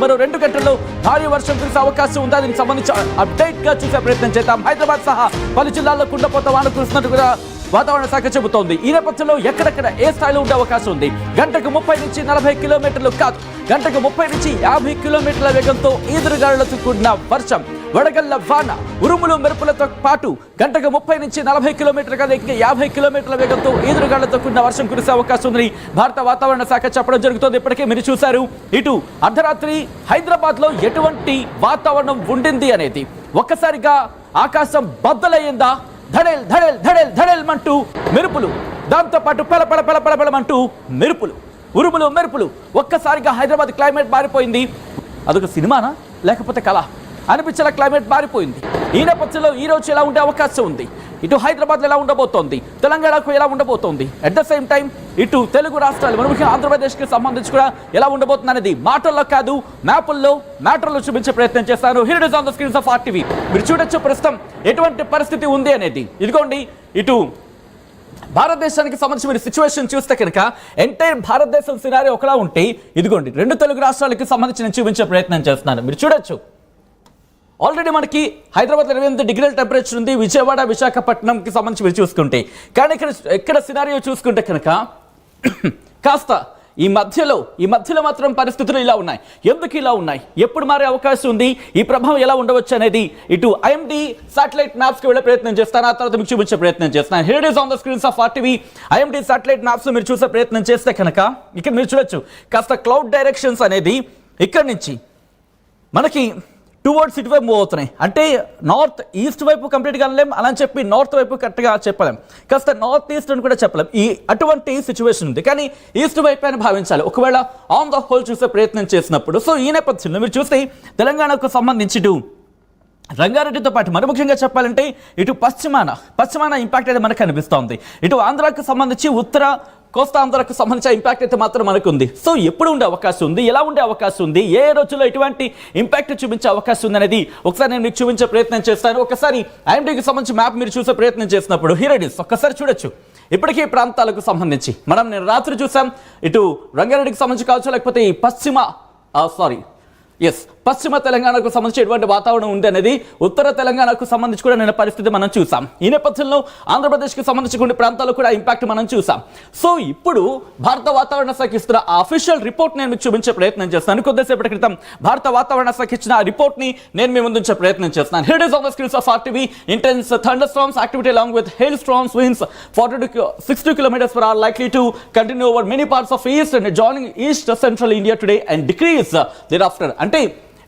మరో 2 గంటల్లో భారీ వర్షం కురిసే అవకాశం ఉందా? దీనికి సంబంధించి అప్డేట్ గా చూసే ప్రయత్నం చేద్దాం. హైదరాబాద్ సహా పలు జిల్లాల్లో కుండపోత వాన కురుస్తున్నట్టు కూడా వాతావరణ శాఖ చెబుతోంది. ఈ నేపథ్యంలో ఎక్కడెక్కడ ఏ స్థాయిలో ఉండే అవకాశం ఉంది? గంటకు 30 నుంచి 40 కిలోమీటర్లు కాదు, గంటకు 30 నుంచి 50 కిలోమీటర్ల వేగంతో ఈదురుగాలులతో కూడిన వర్షం, వడగళ్ల వాన, ఉరుములు మెరుపులతో పాటు గంటకు 30 నుంచి 40 కిలోమీటర్ల 50 కిలోమీటర్ల వేగంతో ఈదురుగాలులతో కూడిన వర్షం కురిసే అవకాశం ఉందని భారత వాతావరణ శాఖ చెప్పడం జరుగుతోంది. ఇప్పటికే మీరు చూశారు, ఇటు అర్ధరాత్రి హైదరాబాద్ లో ఎటువంటి వాతావరణం ఉండింది అనేది. ఒక్కసారిగా ఆకాశం బద్దలయ్యిందా? ధడేల్ ధడేల్ ధడేల్ ధడేల్ అంటూ మెరుపులు, దాంతో పాటు పలపల పలపలమంటూ మెరుపులు, ఉరుములు మెరుపులు. ఒక్కసారిగా హైదరాబాద్ క్లైమేట్ మారిపోయింది. అదొక సినిమానా లేకపోతే కళ అనిపించేలా క్లైమేట్ మారిపోయింది. ఈ నేపథ్యంలో ఈ రోజు ఎలా ఉండే అవకాశం ఉంది? ఇటు హైదరాబాద్లో ఎలా ఉండబోతోంది, తెలంగాణకు ఎలా ఉండబోతోంది, అట్ ద సేమ్ టైం ఇటు తెలుగు రాష్ట్రాలు మన ముఖ్యంగా ఆంధ్రప్రదేశ్కి సంబంధించి కూడా ఎలా ఉండబోతుంది అనేది మాటల్లో కాదు మ్యాటర్లో చూపించే ప్రయత్నం చేస్తాను. Here it is on the screens of RTV. మీరు చూడొచ్చు ప్రస్తుతం ఎటువంటి పరిస్థితి ఉంది అనేది. ఇదిగోండి, ఇటు భారతదేశానికి సంబంధించి మీరు సిచ్యువేషన్ చూస్తే కనుక ఎంటైర్ భారతదేశం సినారీ ఒకలా ఉంటే, ఇదిగోండి 2 తెలుగు రాష్ట్రాలకి సంబంధించి నేను చూపించే ప్రయత్నం చేస్తున్నాను. మీరు చూడొచ్చు, ఆల్రెడీ మనకి హైదరాబాద్ 28 డిగ్రీల టెంపరేచర్ ఉంది. విజయవాడ, విశాఖపట్నంకి సంబంధించి మీరు చూసుకుంటే, కానీ ఇక్కడ సినారియో చూసుకుంటే కనుక కాస్త ఈ మధ్యలో మాత్రం పరిస్థితులు ఇలా ఉన్నాయి. ఎందుకు ఇలా ఉన్నాయి, ఎప్పుడు మారే అవకాశం ఉంది, ఈ ప్రభావం ఎలా ఉండవచ్చు అనేది ఇటు IMD సాటిలైట్ మ్యాప్స్కి వెళ్ళే ప్రయత్నం చేస్తాను. ఆ తర్వాత మీకు చూపించే ప్రయత్నం చేస్తాను. Here it is on the screens of RTV. IMD satellite maps మీరు చూసే ప్రయత్నం చేస్తే కనుక ఇక్కడ మీరు చూడొచ్చు, కాస్త క్లౌడ్ డైరెక్షన్స్ అనేది ఇక్కడ నుంచి మనకి టువర్డ్స్ ఇటువైపు మూవ్ అవుతున్నాయి. అంటే నార్త్ ఈస్ట్ వైపు కంప్లీట్గా అనలేం, అలా అని చెప్పి నార్త్ వైపు కరెక్ట్గా చెప్పలేం, కాస్త నార్త్ ఈస్ట్ అని కూడా చెప్పలేం. అటువంటి సిచ్యువేషన్ ఉంది. కానీ ఈస్ట్ వైపు అని భావించాలి ఒకవేళ ఆన్ ద హోల్ చూసే ప్రయత్నం చేసినప్పుడు. సో ఈ నేపథ్యంలో మీరు చూస్తే తెలంగాణకు సంబంధించి ఇటు రంగారెడ్డితో పాటు మరి ముఖ్యంగా చెప్పాలంటే ఇటు పశ్చిమాన ఇంపాక్ట్ అయితే మనకు కనిపిస్తోంది. ఇటు ఆంధ్రాకు సంబంధించి ఉత్తర కోస్తా ఆంధ్రాకు సంబంధించిన ఇంపాక్ట్ అయితే మాత్రం మనకు ఉంది. సో ఎప్పుడు ఉండే అవకాశం ఉంది, ఎలా ఉండే అవకాశం ఉంది, ఏ రోజుల్లో ఎటువంటి ఇంపాక్ట్ చూపించే అవకాశం ఉంది అనేది ఒకసారి నేను మీకు చూపించే ప్రయత్నం చేస్తాను. ఒకసారి IMDకి సంబంధించి మ్యాప్ మీరు చూసే ప్రయత్నం చేసినప్పుడు హియర్ ఇట్ ఇస్. ఒక్కసారి చూడొచ్చు, ఇప్పటికీ ప్రాంతాలకు సంబంధించి నేను రాత్రి చూసాం, ఇటు రంగారెడ్డికి సంబంధించి కావచ్చు, లేకపోతే ఈ పశ్చిమ తెలంగాణకు సంబంధించి ఎటువంటి వాతావరణం ఉంది అనేది, ఉత్తర తెలంగాణకు సంబంధించి కూడా నేను పరిస్థితి మనం చూసాం. ఈ నేపథ్యంలో ఆంధ్రప్రదేశ్కి సంబంధించి కొన్ని ప్రాంతాల్లో కూడా ఇంపాక్ట్ మనం చూసాం. సో ఇప్పుడు భారత వాతావరణ శాఖ ఇస్తున్న ఆ అఫీషియల్ రిపోర్ట్ నేను మీకు చూపించే ప్రయత్నం చేస్తాను. కొద్దిసేపటి క్రితం భారత వాతావరణ శాఖ ఇచ్చిన ఆ రిపోర్ట్ ని నేను మీ ముందుంచే ప్రయత్నం చేస్తాను. Here is on the screens of RTV. Intense thunderstorms activity along with hailstorms, winds 40 to 60 kilometers per hour likely to continue over many parts of east and joining east central India today and decrease thereafter. అంటే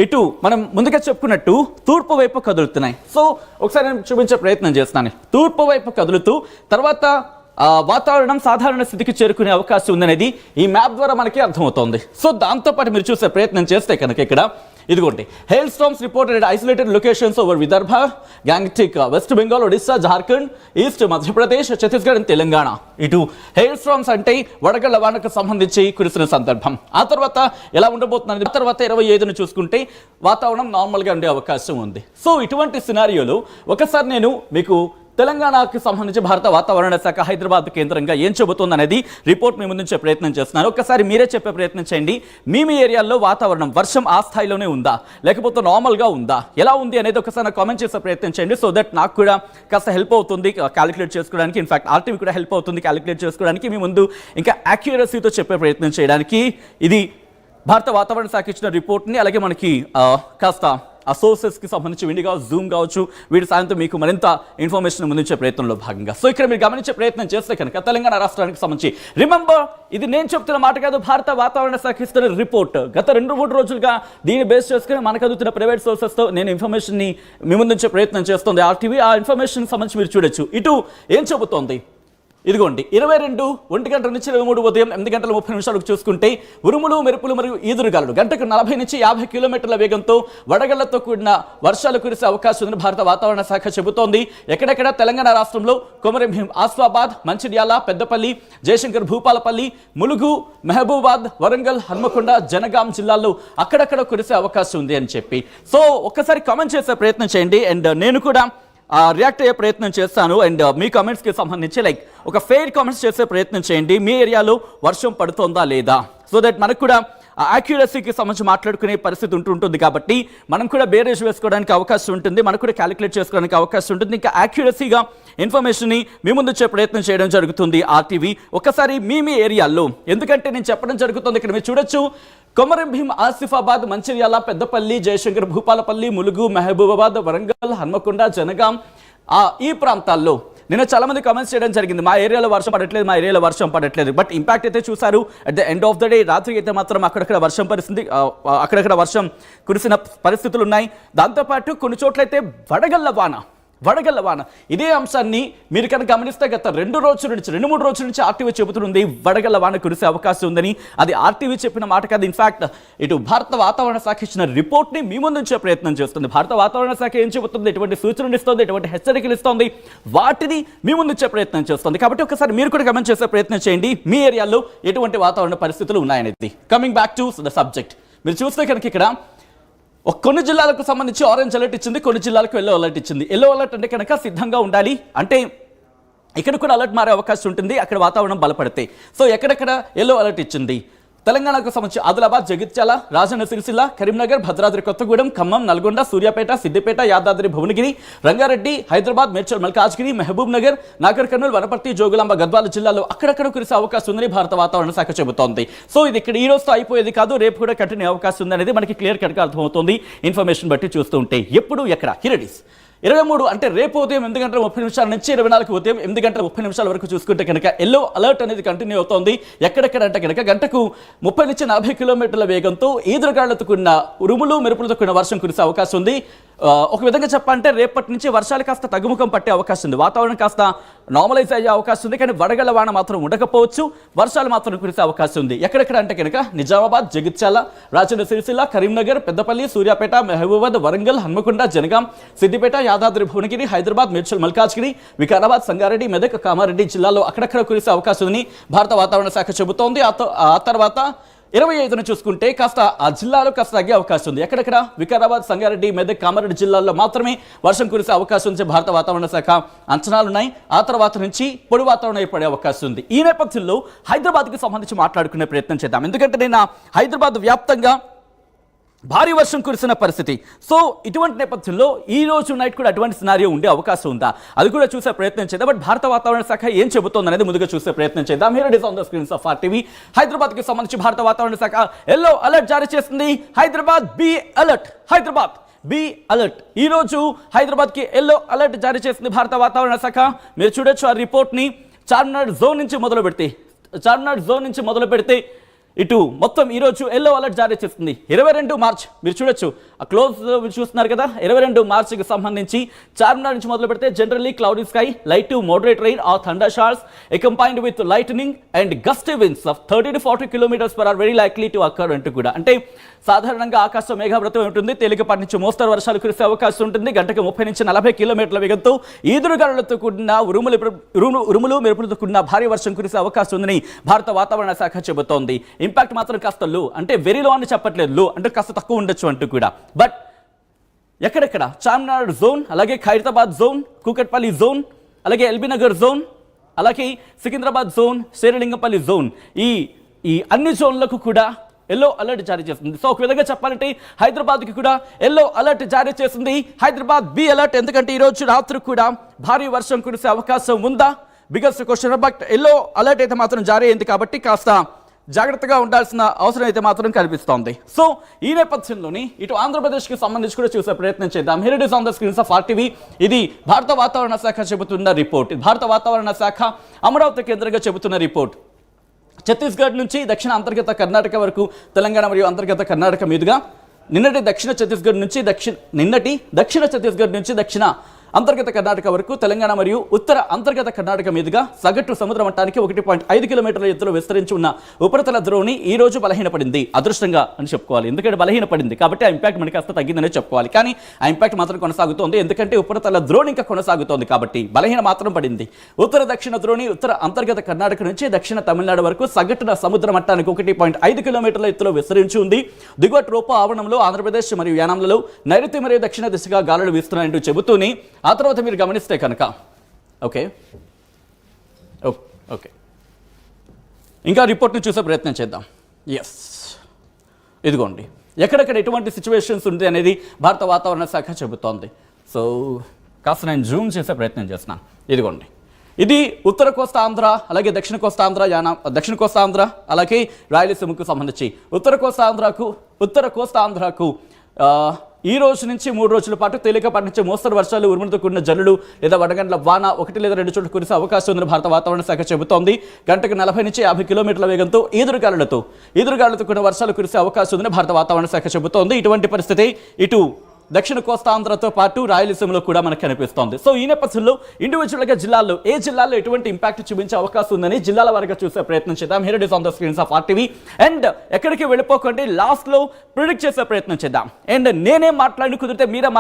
ఇటు మనం ముందుగా చెప్పుకున్నట్టు తూర్పు వైపు కదులుతున్నాయి. So ఒకసారి నేను చూపించే ప్రయత్నం చేస్తాను. తూర్పు వైపు కదులుతూ తర్వాత వాతావరణం సాధారణ స్థితికి చేరుకునే అవకాశం ఉందనేది ఈ మ్యాప్ ద్వారా మనకి అర్థమవుతోంది. సో దాంతోపాటు మీరు చూసే ప్రయత్నం చేస్తే కనుక ఇక్కడ ఇదిగోండి, hail storms reported isolated locations over Vidarbha, Gangetic, west Bengal, Odisha, Jharkhand, east Madhya Pradesh, Chhattisgarh, Telangana. ఇటు హెయిల్ స్టార్మ్స్ అంటే వడగళ్ల వానకు సంబంధించి కురిసిన సందర్భం. ఆ తర్వాత ఎలా ఉండబోతున్నది, ఆ తర్వాత 25ను చూసుకుంటే వాతావరణం నార్మల్గా ఉండే అవకాశం ఉంది. సో ఇటువంటి సినారియోలో ఒకసారి నేను మీకు తెలంగాణకు సంబంధించి భారత వాతావరణ శాఖ హైదరాబాద్ కేంద్రంగా ఏం చెబుతుంది అనేది రిపోర్ట్ మీ ముందుంచే ప్రయత్నం చేస్తున్నాను. ఒక్కసారి మీరే చెప్పే ప్రయత్నం చేయండి. మీ ఏరియాలో వాతావరణం వర్షం ఆ స్థాయిలోనే ఉందా, లేకపోతే నార్మల్గా ఉందా, ఎలా ఉంది అనేది ఒకసారి నాకు కామెంట్ చేసే ప్రయత్నం చేయండి. సో దట్ నాకు కూడా కాస్త హెల్ప్ అవుతుంది క్యాలిక్యులేట్ చేసుకోవడానికి. ఇన్ఫాక్ట్ RTV కూడా హెల్ప్ అవుతుంది క్యాలిక్యులేట్ చేసుకోవడానికి, మీ ముందు ఇంకా యాక్యురసీతో చెప్పే ప్రయత్నం చేయడానికి. ఇది భారత వాతావరణ శాఖ ఇచ్చిన రిపోర్ట్ని, అలాగే మనకి కాస్త ఆ సోర్సెస్కి సంబంధించి విండి కావచ్చు, జూమ్ కావచ్చు, వీటి సాయంతో మీకు మరింత ఇన్ఫర్మేషన్ ముందుంచే ప్రయత్నంలో భాగంగా. సో ఇక్కడ మీరు గమనించే ప్రయత్నం చేస్తే కనుక తెలంగాణ రాష్ట్రానికి సంబంధించి రిమెంబర్, ఇది నేను చెప్తున్న మాట కాదు, భారత వాతావరణ శాఖ ఇస్తున్న రిపోర్ట్. గత 2-3 రోజులుగా దీన్ని బేస్ చేసుకుని మనకు అందుతున్న ప్రైవేట్ సోర్సెస్తో నేను ఇన్ఫర్మేషన్ని మీ ముందుంచే ప్రయత్నం చేస్తుంది RTV. ఆ ఇన్ఫర్మేషన్ సంబంధించి మీరు చూడొచ్చు. ఇటు ఏం చెబుతోంది, ఇదిగోండి 22 1 గంటల నుంచి 23 ఉదయం 8 గంటల 30 నిమిషాలకు చూసుకుంటే ఉరుములు మెరుపులు మరియు ఈదురుగాలులు గంటకు 40 నుంచి 50 కిలోమీటర్ల వేగంతో వడగళ్లతో కూడిన వర్షాలు కురిసే అవకాశం ఉందని భారత వాతావరణ శాఖ చెబుతోంది. ఎక్కడెక్కడ తెలంగాణ రాష్ట్రంలో కొమరంభీం, ఆసిఫాబాద్, మంచిర్యాల, పెద్దపల్లి, జయశంకర్, భూపాలపల్లి, ములుగు, మహబూబాద్, వరంగల్, హన్మకొండ, జనగాం జిల్లాల్లో అక్కడక్కడ కురిసే అవకాశం ఉంది అని చెప్పి. సో ఒక్కసారి కామెంట్ చేసే ప్రయత్నం చేయండి. అండ్ నేను కూడా రియాక్ట్ అయ్యే ప్రయత్నం చేస్తాను. అండ్ మీ కామెంట్స్కి సంబంధించి ఒక ఫెయిర్ కామెంట్స్ చేసే ప్రయత్నం చేయండి. మీ ఏరియాలో వర్షం పడుతోందా లేదా, సో దట్ మనకు కూడా యాక్యురసీకి సంబంధించి మాట్లాడుకునే పరిస్థితి ఉంటుంటుంది కాబట్టి మనం కూడా బేరేజ్ వేసుకోవడానికి అవకాశం ఉంటుంది, మనకు కూడా క్యాలిక్యులేట్ చేసుకోవడానికి అవకాశం ఉంటుంది. ఇంకా యాక్యురసీగా ఇన్ఫర్మేషన్ని మీ ముందు వచ్చే ప్రయత్నం చేయడం జరుగుతుంది ఆర్టీవీ. ఒకసారి మీ ఏరియాల్లో, ఎందుకంటే నేను చెప్పడం జరుగుతుంది ఇక్కడ మీరు చూడొచ్చు, కొమరం భీం, ఆసిఫాబాద్, మంచిర్యాల, పెద్దపల్లి, జయశంకర్, భూపాలపల్లి, ములుగు, మహబూబాబాద్, వరంగల్, హన్మకొండ, జనగాం ఈ ప్రాంతాల్లో నేను చాలా మంది కామెంట్స్ చేయడం జరిగింది, మా ఏరియాలో వర్షం పడట్లేదు. బట్ ఇంపాక్ట్ అయితే చూసారు. At the end of the day రాత్రి అయితే మాత్రం అక్కడక్కడ వర్షం కురిసిన పరిస్థితులు ఉన్నాయి. దాంతోపాటు కొన్ని చోట్లయితే వడగళ్ల వాన. ఇదే అంశాన్ని మీరు కనుక గమనిస్తే గత 2-3 రోజుల నుంచి ఆర్టీవీ చెబుతుంది వడగళ్ల వాన కురిసే అవకాశం ఉందని. అది ఆర్టీవీ చెప్పిన మాట కాదు. ఇన్ఫాక్ట్ ఇటు భారత వాతావరణ శాఖ ఇచ్చిన రిపోర్ట్ని మీ ముందు ఉంచే ప్రయత్నం చేస్తుంది. భారత వాతావరణ శాఖ ఏం చెబుతుంది, ఎటువంటి సూచనలు ఇస్తుంది, ఎటువంటి హెచ్చరికలు ఇస్తుంది, వాటిని మీ ముందు ఉంచే ప్రయత్నం చేస్తుంది. కాబట్టి ఒకసారి మీరు కూడా గమనించేసే చేసే ప్రయత్నం చేయండి మీ ఏరియాలో ఎటువంటి వాతావరణ పరిస్థితులు ఉన్నాయనేది. Coming back to the subject, మీరు చూస్తే కనుక ఇక్కడ కొన్ని జిల్లాలకు సంబంధించి ఆరెంజ్ అలర్ట్ ఇచ్చింది, కొన్ని జిల్లాలకు ఎల్లో అలర్ట్ ఇచ్చింది. ఎల్లో అలర్ట్ అంటే కనుక సిద్ధంగా ఉండాలి, అంటే ఇక్కడ కూడా అలర్ట్ మారే అవకాశం ఉంటుంది అక్కడ వాతావరణం బలపడితే. సో ఎక్కడెక్కడ ఎల్లో అలర్ట్ ఇచ్చింది, తెలంగాణకు సంబంధించి ఆదిలాబాద్, జగిత్యాల, రాజన్న సిరిసిల్ల, కరీంనగర్, భద్రాద్రి కొత్తగూడెం, ఖమ్మం, నల్గొండ, సూర్యాపేట, సిద్దిపేట, యాదాద్రి భువనగిరి, రంగారెడ్డి, హైదరాబాద్, మేడ్చల్ మల్కాజ్గిరి, మహబూబ్ నగర్, నాగర్ కర్నూలు, వనపర్తి, జోగులాంబ, గద్వాల జిల్లాలో అక్కడక్కడ కురిసే అవకాశం ఉందని భారత వాతావరణ శాఖ చెబుతోంది. సో ఇది ఇక్కడ ఈ రోజుతో అయిపోయేది కాదు, రేపు కూడా కంటిన్యూ అవకాశం ఉందనేది మనకి క్లియర్ కట్గా అర్థమవుతుంది ఇన్ఫర్మేషన్ బట్టి చూస్తూ ఉంటే. ఎప్పుడు ఎక్కడ హిరడీస్ 23 అంటే రేపు ఉదయం 8 గంటల 30 నిమిషాల నుంచి 24 ఉదయం 8 గంటల 30 నిమిషాల వరకు చూసుకుంటే కనుక ఎల్లో అలర్ట్ అనేది కంటిన్యూ అవుతోంది. ఎక్కడెక్కడ అంటే కనుక గంటకు 30 నుంచి 40 కిలోమీటర్ల వేగంతో ఈదురుగాళ్లతో కూడిన ఉరుములు మెరుపులతో కూడిన వర్షం కురిసే అవకాశం ఉంది. ఒక విధంగా చెప్పాలంటే రేపటి నుంచి వర్షాలు కాస్త తగ్గుముఖం పట్టే అవకాశం ఉంది, వాతావరణం కాస్త నార్మలైజ్ అయ్యే అవకాశం ఉంది. కానీ వడగళ్ల వాన మాత్రం ఉండకపోవచ్చు, వర్షాలు మాత్రం కురిసే అవకాశం ఉంది. ఎక్కడెక్కడ అంటే కనుక నిజామాబాద్, జగిత్యాల, రాజన్న సిరిసిల్ల, కరీంనగర్, పెద్దపల్లి, సూర్యాపేట, మహబూబాబాద్, వరంగల్, హన్మకొండ, జనగాం, సిద్దిపేట, యాదాద్రి భువనగిరి, హైదరాబాద్, మేడ్చల్ మల్కాజ్గిరి, వికారాబాద్, సంగారెడ్డి, మెదక్, కామారెడ్డి జిల్లాలో అక్కడక్కడ కురిసే అవకాశం ఉందని భారత వాతావరణ శాఖ చెబుతోంది. ఆ తర్వాత 25ను చూసుకుంటే కాస్త ఆ జిల్లాలో కాస్త తగ్గే అవకాశం ఉంది. ఎక్కడెక్కడ వికారాబాద్, సంగారెడ్డి, మెదక్, కామారెడ్డి జిల్లాల్లో మాత్రమే వర్షం కురిసే అవకాశం ఉంది భారత వాతావరణ శాఖ అంచనాలున్నాయి. ఆ తర్వాత నుంచి పొడి వాతావరణం ఏర్పడే అవకాశం ఉంది. ఈ నేపథ్యంలో హైదరాబాద్కి సంబంధించి మాట్లాడుకునే ప్రయత్నం చేద్దాం. ఎందుకంటే నేను హైదరాబాద్ వ్యాప్తంగా భారీ వర్షం కురిసిన పరిస్థితి. సో ఇటువంటి నేపథ్యంలో ఈ రోజు నైట్ కూడా అటువంటి సినారియో ఉండే అవకాశం ఉందా, అది కూడా చూసే ప్రయత్నం చేద్దాం. బట్ భారత వాతావరణ శాఖ ఏం చెబుతోంది అనేది ముందుగా చూసే ప్రయత్నం చేద్దాం. Here it is on the screens of RTV. హైదరాబాద్కి సంబంధించి భారత వాతావరణ శాఖ ఎల్లో అలర్ట్ జారీ చేస్తుంది. Hyderabad be alert. ఈ రోజు హైదరాబాద్కి ఎల్లో అలర్ట్ జారీ చేస్తుంది భారత వాతావరణ శాఖ. మీరు చూడొచ్చు ఆ రిపోర్ట్ని. చార్మినార్ జోన్ నుంచి మొదలు పెడితే ఇటు మొత్తం ఈరోజు ఎల్లో అలర్ట్ జారీ చేస్తుంది. 22 మార్చ్ మీరు చూడొచ్చు, ఆ క్లోజ్ చూస్తున్నారు కదా. 22 మార్చికి సంబంధించి చార్మినార్ నుంచి మొదలు పెడితే generally cloudy sky, light to moderate rain or thunder showers accompanied with lightning and gusty winds of 30 to 40 kilometres per hour very likely to occur అంటూ కూడా. అంటే సాధారణంగా ఆకాశం మేఘావృతం ఉంటుంది, తేలికపాటి నుంచి మోస్తరు వర్షాలు కురిసే అవకాశం ఉంటుంది. గంటకు 30 నుంచి 40 కిలోమీటర్ల వేగంతో ఈదురుగాలులతో కూడిన ఉరుములు మెరుపులతో కూడిన భారీ వర్షం కురిసే అవకాశం ఉందని భారత వాతావరణ శాఖ చెబుతోంది. ఇంపాక్ట్ మాత్రం కాస్త లో, అంటే వెరీ లో అని చెప్పట్లేదు, లో అంటే కాస్త తక్కువ ఉండొచ్చు అంటూ కూడా. బట్ ఎక్కడెక్కడ చార్మినార్ జోన్, అలాగే ఖైరతాబాద్ జోన్, కూకట్పల్లి జోన్, అలాగే ఎల్బీ నగర్ జోన్, అలాగే సికింద్రాబాద్ జోన్, శేరిలింగపల్లి జోన్, ఈ అన్ని జోన్లకు కూడా ఎల్లో అలర్ట్ జారీ చేస్తుంది. సో ఒక విధంగా చెప్పాలంటే హైదరాబాద్కి కూడా ఎల్లో అలర్ట్ జారీ చేస్తుంది. హైదరాబాద్ బి అలర్ట్, ఎందుకంటే ఈరోజు రాత్రి కూడా భారీ వర్షం కురిసే అవకాశం ఉందా, biggest question. But yellow alert అయితే మాత్రం జారీ అయింది కాబట్టి కాస్త జాగ్రత్తగా ఉండాల్సిన అవసరం అయితే మాత్రం కనిపిస్తోంది. సో ఈ నేపథ్యంలోని ఇటు ఆంధ్రప్రదేశ్కి సంబంధించి కూడా చూసే ప్రయత్నం చేద్దాం. Here it is on the screens of RTV. ఇది భారత వాతావరణ శాఖ చెబుతున్న రిపోర్ట్. భారత వాతావరణ శాఖ అమరావతి కేంద్రంగా చెబుతున్న రిపోర్ట్. ఛత్తీస్గఢ్ నుంచి దక్షిణ అంతర్గత కర్ణాటక వరకు, తెలంగాణ మరియు అంతర్గత కర్ణాటక మీదుగా నిన్నటి దక్షిణ ఛత్తీస్గఢ్ నుంచి దక్షిణ అంతర్గత కర్ణాటక వరకు, తెలంగాణ మరియు ఉత్తర అంతర్గత కర్ణాటక మీదుగా సగటు సముద్ర మట్టానికి 1.5 కిలోమీటర్ల ఎత్తులో విస్తరించి ఉన్న ఉపరితల ద్రోణి ఈ రోజు బలహీనపడింది. అదృష్టంగా అని చెప్పుకోవాలి, ఎందుకంటే బలహీనపడింది కాబట్టి ఆ ఇంపాక్ట్ మనకి కాస్త తగ్గిందనే చెప్పుకోవాలి. కానీ ఆ ఇంపాక్ట్ మాత్రం కొనసాగుతోంది, ఎందుకంటే ఉపరితల ద్రోణి ఇంకా కొనసాగుతోంది కాబట్టి బలహీన మాత్రం పడింది. ఉత్తర దక్షిణ ద్రోణి ఉత్తర అంతర్గత కర్ణాటక నుంచి దక్షిణ తమిళనాడు వరకు సగటున సముద్ర మట్టానికి 1.5 కిలోమీటర్ల ఎత్తులో విస్తరించి ఉంది. దిగువ ట్రోపో ఆవరణంలో ఆంధ్రప్రదేశ్ మరియు యానాంలలో నైరుతి మరియు దక్షిణ దిశగా గాలులు వీస్తున్నాయంటూ చెబుతూనే ఆ తర్వాత మీరు గమనిస్తే కనుక ఓకే ఇంకా రిపోర్ట్ని చూసే ప్రయత్నం చేద్దాం. ఎస్, ఇదిగోండి ఎక్కడెక్కడ ఎటువంటి సిచ్యువేషన్స్ ఉంది అనేది భారత వాతావరణ శాఖ చెబుతోంది. సో కాస్త నేను జూమ్ చేసే ప్రయత్నం చేస్తున్నాను. ఇదిగోండి ఇది ఉత్తర కోస్తా ఆంధ్ర, అలాగే దక్షిణ కోస్తా ఆంధ్ర అలాగే రాయలసీమకు సంబంధించి ఉత్తర కోస్తా ఆంధ్రకు ఈ రోజు నుంచి 3 రోజుల పాటు తేలికపాటి నుంచి మోస్తరు వర్షాలు, ఉరుములతో కూడిన జల్లులు లేదా వడగండ్ల వాన 1 లేదా 2 చోట్ల కురిసే అవకాశం ఉందని భారత వాతావరణ శాఖ చెబుతోంది. గంటకు 40 నుంచి 50 కిలోమీటర్ల వేగంతో ఈదురుగాలులతో కూడిన వర్షాలు కురిసే అవకాశం ఉందని భారత వాతావరణ శాఖ చెబుతోంది. ఇటువంటి పరిస్థితి ఇటు దక్షిణ కోస్తా ఆంధ్రతో పాటు రాయలసీమలో కూడా మనకు కనిపిస్తోంది. సో ఈ నేపథ్యంలో ఇండివిజువల్గా ఏ జిల్లాల్లో ఎటువంటి ఇంపాక్ట్ చూపించే అవకాశం ఉందని జిల్లాల వారిగా చూసే ప్రయత్నం చేద్దాం. Here it is on the screens of RTV. And ఎక్కడికి వెళ్ళిపోకండి, లాస్ట్లో ప్రిడిక్ట్ చేసే ప్రయత్నం చేద్దాం. అండ్ నేనే కుదిరితే మీరే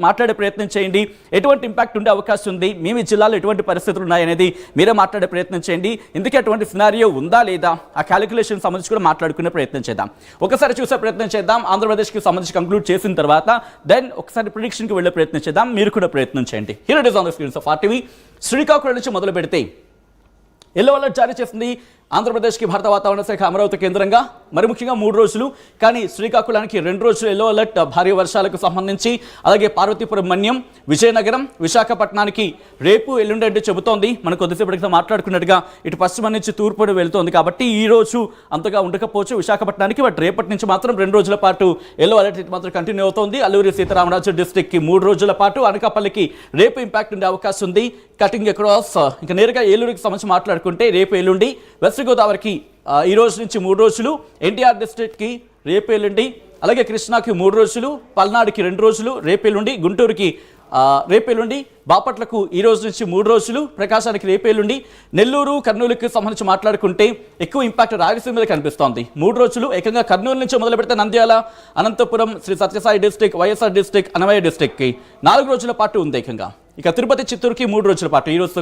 మాట్లాడే ప్రయత్నం చేయండి. ఎటువంటి ఇంపాక్ట్ ఉండే అవకాశం ఉంది, మీ జిల్లాలో ఎటువంటి పరిస్థితులు ఉన్నాయనేది మీరే మాట్లాడే ప్రయత్నం చేయండి. ఇందుకే అటువంటి సినారియో ఉందా లేదా ఆ క్యాలిక్యులేషన్ సంబంధించి కూడా మాట్లాడుకునే ప్రయత్నం చేద్దాం. ఒకసారి చూసే ప్రయత్నం చేద్దాం. ఆంధ్రప్రదేశ్కి సంబంధించి కంక్లూడ్ చేసిన తర్వాత దెన్ ఒకసారి ప్రిడిక్షన్కి వెళ్ళే ప్రయత్నం చేద్దాం. మీరు కూడా ప్రయత్నం చేయండి. Here it is on the screens of RTV. Srikakulam నుంచి మొదలు పెడితే ఎల్లో అలర్ట్ జారీ చేసింది ఆంధ్రప్రదేశ్కి భారత వాతావరణ శాఖ అమరావతి కేంద్రంగా. మరి ముఖ్యంగా 3 రోజులు, కానీ శ్రీకాకుళానికి 2 రోజులు ఎల్లో అలర్ట్ భారీ వర్షాలకు సంబంధించి. అలాగే పార్వతీపురం, మన్యం, విజయనగరం, విశాఖపట్నానికి రేపు ఎల్లుండి అంటే చెబుతోంది. మనం కొద్దిసేపటికి మాట్లాడుకున్నట్టుగా ఇటు పశ్చిమ నుంచి తూర్పు వెళ్తోంది కాబట్టి ఈ రోజు అంతగా ఉండకపోవచ్చు విశాఖపట్నానికి. బట్ రేపటి నుంచి మాత్రం 2 రోజుల పాటు ఎల్లో అలర్ట్ ఇటు మాత్రం కంటిన్యూ అవుతోంది. అల్లూరి సీతారామరాజు డిస్ట్రిక్ట్కి 3 రోజుల పాటు, అనకాపల్లికి రేపు ఇంపాక్ట్ ఉండే అవకాశం ఉంది. కటింగ్ అక్రాస్ ఇంకా నేరుగా ఏలూరుకి సంబంధించి మాట్లాడుకుంటే రేపు ఎల్లుండి, వెస్ట్ గోదావరికి ఈ రోజు నుంచి 3 రోజులు, ఎన్టీఆర్ డిస్ట్రిక్ట్కి రేపు ఎల్లుండి, అలాగే కృష్ణాకి 3 రోజులు, పల్నాడుకి 2 రోజులు రేపు ఎల్లుండి, గుంటూరుకి రేపు ఎల్లుండి, బాపట్లకు ఈ రోజు నుంచి 3 రోజులు, ప్రకాశానికి రేపు ఎల్లుండి, నెల్లూరు, కర్నూలుకి సంబంధించి మాట్లాడుకుంటే ఎక్కువ ఇంపాక్ట్ రాయలసీమ మీద కనిపిస్తోంది. 3 రోజులు ఏకంగా కర్నూలు నుంచి మొదలు పెడితే నంద్యాల, అనంతపురం, శ్రీ సత్యసాయి డిస్ట్రిక్ట్, వైఎస్ఆర్ డిస్ట్రిక్ట్, అన్నమయ్య డిస్ట్రిక్ట్కి 4 రోజుల పాటు ఉంది ఏకంగా. ఇక తిరుపతి, చిత్తూరుకి 3 రోజుల పాటు ఈ రోజుతో